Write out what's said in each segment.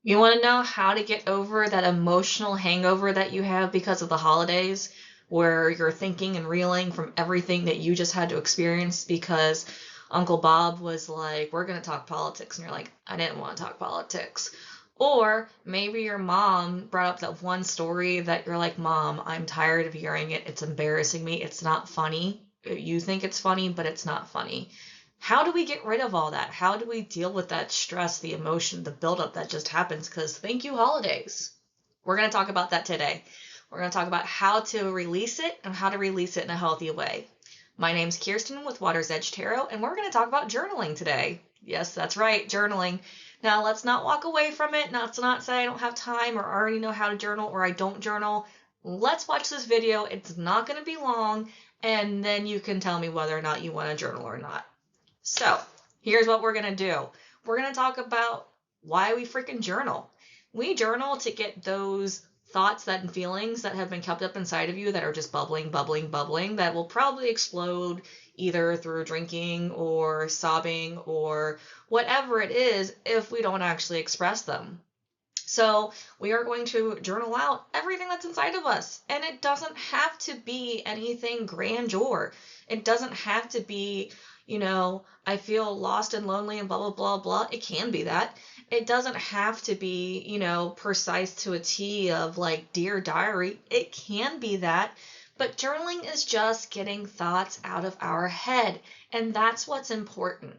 You want to know how to get over that emotional hangover that you have because of the holidays, where you're thinking and reeling from everything that you just had to experience because Uncle Bob was like, we're going to talk politics. And you're like, I didn't want to talk politics. Or maybe your mom brought up that one story that you're like, Mom, I'm tired of hearing it. It's embarrassing me. It's not funny. You think it's funny, but it's not funny. How do we get rid of all that? How do we deal with that stress, the emotion, the buildup that just happens? Because thank you, holidays. We're going to talk about that today. We're going to talk about how to release it and how to release it in a healthy way. My name's Kirsten with Watersedgetarot, and we're going to talk about journaling today. Yes, that's right, journaling. Now, let's not walk away from it. Let's not say I don't have time or already know how to journal or I don't journal. Let's watch this video. It's not going to be long, and then you can tell me whether or not you want to journal or not. So, here's what we're going to do. We're going to talk about why we freaking journal. We journal to get those thoughts and feelings that have been kept up inside of you that are just bubbling, bubbling, bubbling, that will probably explode either through drinking or sobbing or whatever it is if we don't actually express them. So we are going to journal out everything that's inside of us. And it doesn't have to be anything grandeur. It doesn't have to be, I feel lost and lonely and blah, blah, blah, blah. It can be that. It doesn't have to be, precise to a T of like Dear Diary. It can be that. But journaling is just getting thoughts out of our head. And that's what's important.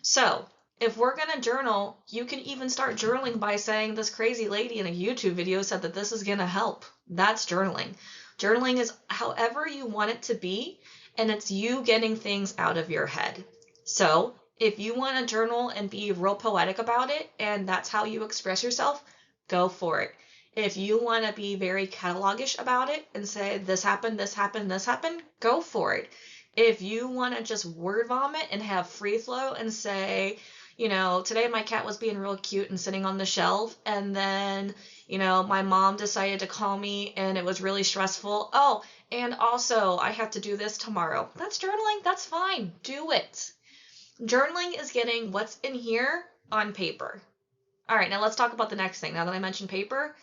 So if we're going to journal, you can even start journaling by saying this crazy lady in a YouTube video said that this is going to help. That's journaling. Journaling is however you want it to be, and it's you getting things out of your head. So if you want to journal and be real poetic about it, and that's how you express yourself, go for it. If you want to be very catalogish about it and say this happened, this happened, this happened, go for it. If you want to just word vomit and have free flow and say, today my cat was being real cute and sitting on the shelf, and then, my mom decided to call me and it was really stressful. Oh, and also I have to do this tomorrow. That's journaling. That's fine. Do it. Journaling is getting what's in here on paper. All right, now let's talk about the next thing. Now that I mentioned paper,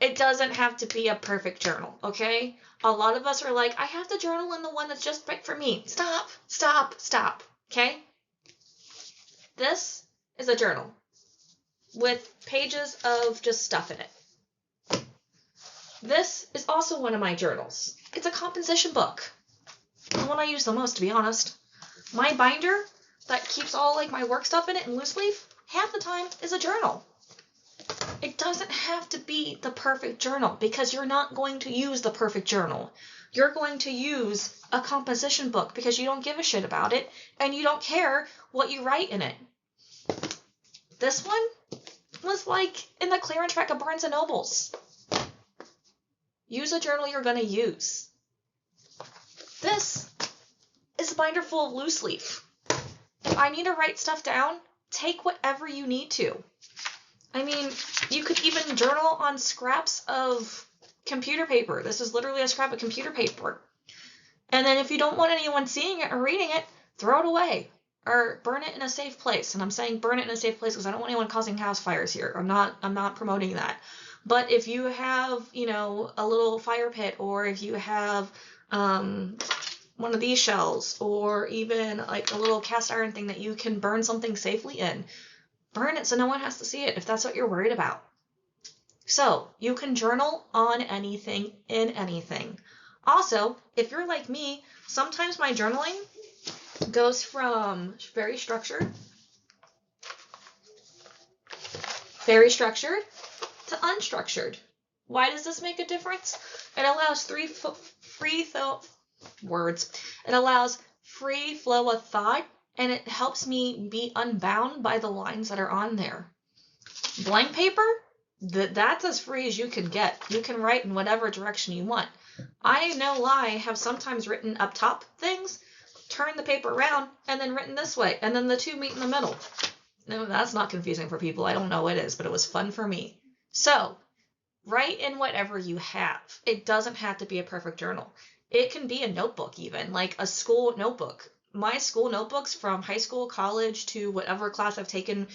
it doesn't have to be a perfect journal, okay? A lot of us are like, I have to journal in the one that's just right for me. Stop, stop, stop, okay? This is a journal with pages of just stuff in it. This is also one of my journals. It's a composition book. The one I use the most, to be honest. My binder that keeps all like my work stuff in it in loose leaf, half the time is a journal. It doesn't have to be the perfect journal because you're not going to use the perfect journal. You're going to use a composition book because you don't give a shit about it and you don't care what you write in it. This one was like in the clearance rack of Barnes & Nobles. Use a journal you're going to use. This is a binder full of loose leaf. If I need to write stuff down, take whatever you need to. I mean, you could even journal on scraps of computer paper. This is literally a scrap of computer paper. And then if you don't want anyone seeing it or reading it, throw it away or burn it in a safe place. And I'm saying burn it in a safe place because I don't want anyone causing house fires here. I'm not promoting that. But if you have, a little fire pit, or if you have one of these shells, or even like a little cast iron thing that you can burn something safely in, burn it so no one has to see it if that's what you're worried about. So you can journal on anything, in anything. Also, if you're like me, sometimes my journaling goes from very structured to unstructured. Why does this make a difference? It allows free flow of thought, and it helps me be unbound by the lines that are on there. Blank paper, that's as free as you can get. You can write in whatever direction you want. I, no lie, have sometimes written up top things, turned the paper around, and then written this way, and then the two meet in the middle. No, that's not confusing for people. I don't know what it is, but it was fun for me. So, write in whatever you have. It doesn't have to be a perfect journal. It can be a notebook even, like a school notebook. My school notebooks from high school, college, to whatever class I've taken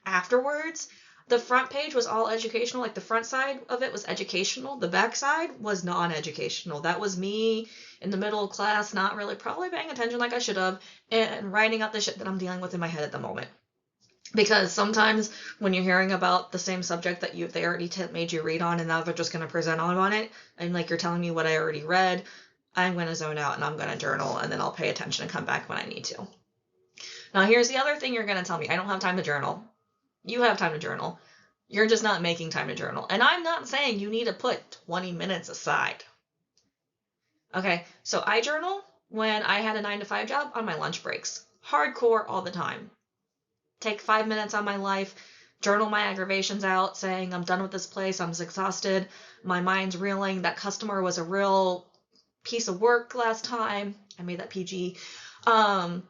afterwards, The front page was all educational, like the front side of it was educational. The back side was non-educational. That was me in the middle of class, not really probably paying attention like I should have, and writing out the shit that I'm dealing with in my head at the moment. Because sometimes when you're hearing about the same subject that they already made you read on, and now they're just going to present on it, and like you're telling me what I already read, I'm going to zone out and I'm going to journal, and then I'll pay attention and come back when I need to. Now here's the other thing you're going to tell me. I don't have time to journal. You have time to journal. You're just not making time to journal. And I'm not saying you need to put 20 minutes aside. Okay, so I journal when I had a 9-to-5 job on my lunch breaks. Hardcore all the time. Take 5 minutes on my life, journal my aggravations out, saying I'm done with this place, I'm exhausted, my mind's reeling, that customer was a real piece of work last time. I made that PG. I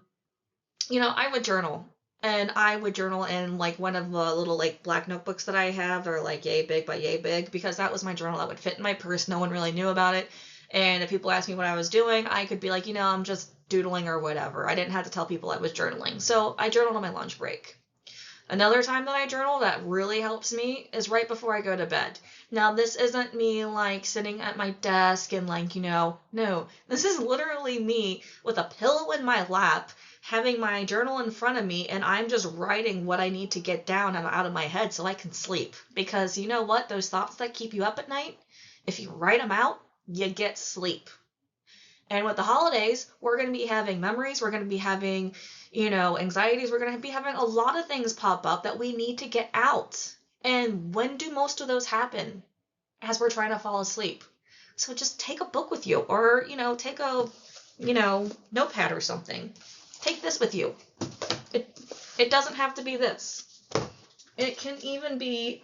would journal. And I would journal in like one of the little like black notebooks that I have. They're like yay big by yay big, because that was my journal that would fit in my purse. No one really knew about it. And if people asked me what I was doing, I could be like, I'm just doodling or whatever. I didn't have to tell people I was journaling. So I journaled on my lunch break. Another time that I journal that really helps me is right before I go to bed. Now, this isn't me like sitting at my desk and like, no, this is literally me with a pillow in my lap, having my journal in front of me, and I'm just writing what I need to get down and out of my head so I can sleep. Because you know what? Those thoughts that keep you up at night, if you write them out, you get sleep. And with the holidays, we're going to be having memories, we're going to be having, anxieties, we're going to be having a lot of things pop up that we need to get out. And when do most of those happen? As we're trying to fall asleep. So just take a book with you, or, take a, notepad or something. Take this with you. It doesn't have to be this. It can even be,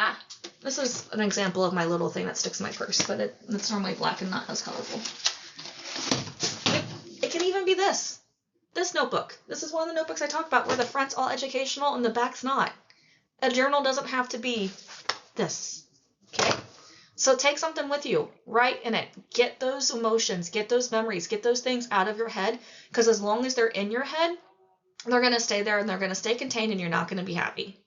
this is an example of my little thing that sticks in my purse, but it's normally black and not as colorful. It can even be this notebook. This is one of the notebooks I talk about where the front's all educational and the back's not. A journal doesn't have to be this, okay? So take something with you, write in it, get those emotions, get those memories, get those things out of your head, because as long as they're in your head, they're going to stay there and they're going to stay contained and you're not going to be happy.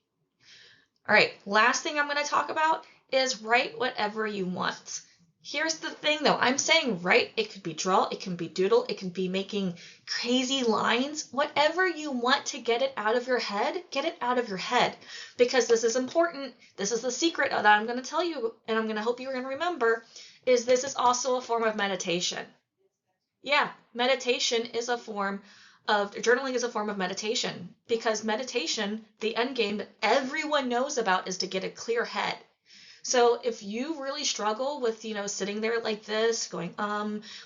All right, last thing I'm going to talk about is write whatever you want. Here's the thing though, I'm saying write, it could be draw, it can be doodle, it can be making crazy lines, whatever you want to get it out of your head, get it out of your head. Because this is important, this is the secret that I'm going to tell you, and I'm going to hope you're going to remember, is this is also a form of meditation. Yeah, meditation is a form of, journaling is a form of meditation, because meditation, the end game that everyone knows about, is to get a clear head. So if you really struggle with, sitting there like this, going,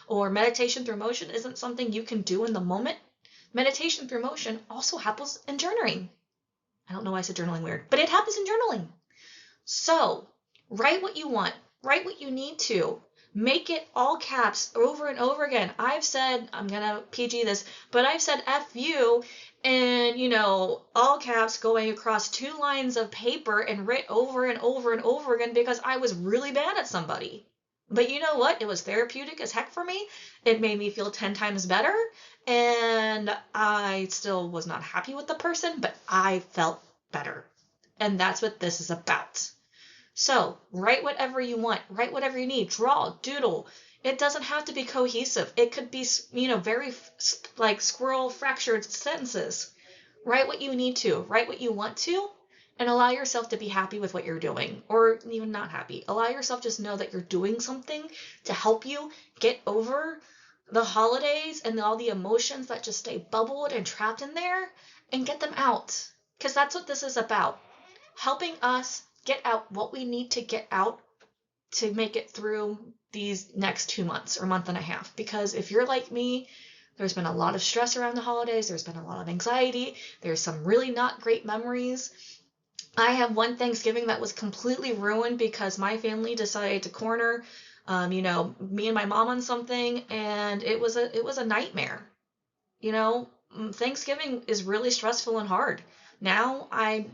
or meditation through motion isn't something you can do in the moment, meditation through motion also happens in journaling. I don't know why I said journaling weird, but it happens in journaling. So write what you want, write what you need to, make it all caps over and over again. I've said, I'm going to PG this, but I've said F you and, all caps going across 2 lines of paper and writ over and over and over again because I was really bad at somebody. But you know what? It was therapeutic as heck for me. It made me feel 10 times better. And I still was not happy with the person, but I felt better. And that's what this is about. So write whatever you want, write whatever you need, draw, doodle. It doesn't have to be cohesive. It could be, very like squirrel fractured sentences. Write what you need to, write what you want to, and allow yourself to be happy with what you're doing, or even not happy. Allow yourself just know that you're doing something to help you get over the holidays and all the emotions that just stay bubbled and trapped in there, and get them out. Because that's what this is about. Helping us get out what we need to get out to make it through these next 2 months or month and a half. Because if you're like me, there's been a lot of stress around the holidays. There's been a lot of anxiety. There's some really not great memories. I have one Thanksgiving that was completely ruined because my family decided to corner, me and my mom on something, and it was a nightmare. Thanksgiving is really stressful and hard. Now I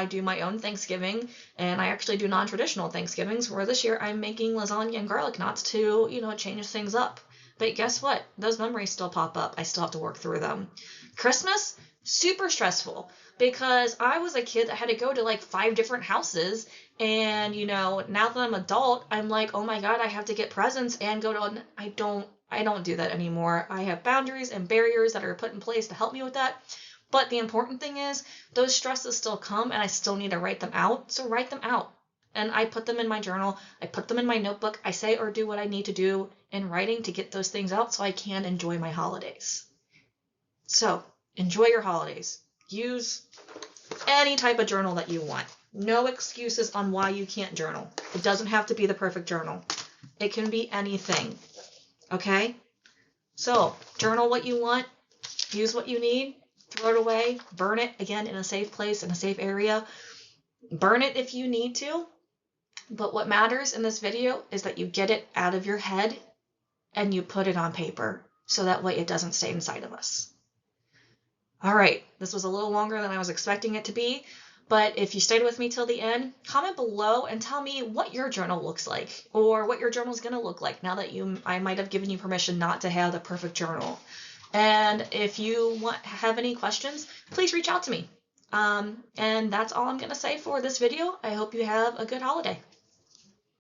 do my own Thanksgiving, and I actually do non-traditional Thanksgivings, where this year I'm making lasagna and garlic knots to, change things up. But guess what? Those memories still pop up. I still have to work through them. Christmas, super stressful because I was a kid that had to go to like 5 different houses. And, now that I'm adult, I'm like, oh my God, I have to get presents and go to, I don't do that anymore. I have boundaries and barriers that are put in place to help me with that. But the important thing is those stresses still come and I still need to write them out. So write them out. And I put them in my journal. I put them in my notebook. I say or do what I need to do in writing to get those things out so I can enjoy my holidays. So enjoy your holidays. Use any type of journal that you want. No excuses on why you can't journal. It doesn't have to be the perfect journal. It can be anything. Okay? So journal what you want. Use what you need. Throw it away. Burn it, again, in a safe place, in a safe area. Burn it if you need to. But what matters in this video is that you get it out of your head and you put it on paper so that way it doesn't stay inside of us. All right, this was a little longer than I was expecting it to be, but if you stayed with me till the end, comment below and tell me what your journal looks like or what your journal is going to look like now that I might have given you permission not to have the perfect journal. And if you have any questions, please reach out to me. And that's all I'm going to say for this video. I hope you have a good holiday.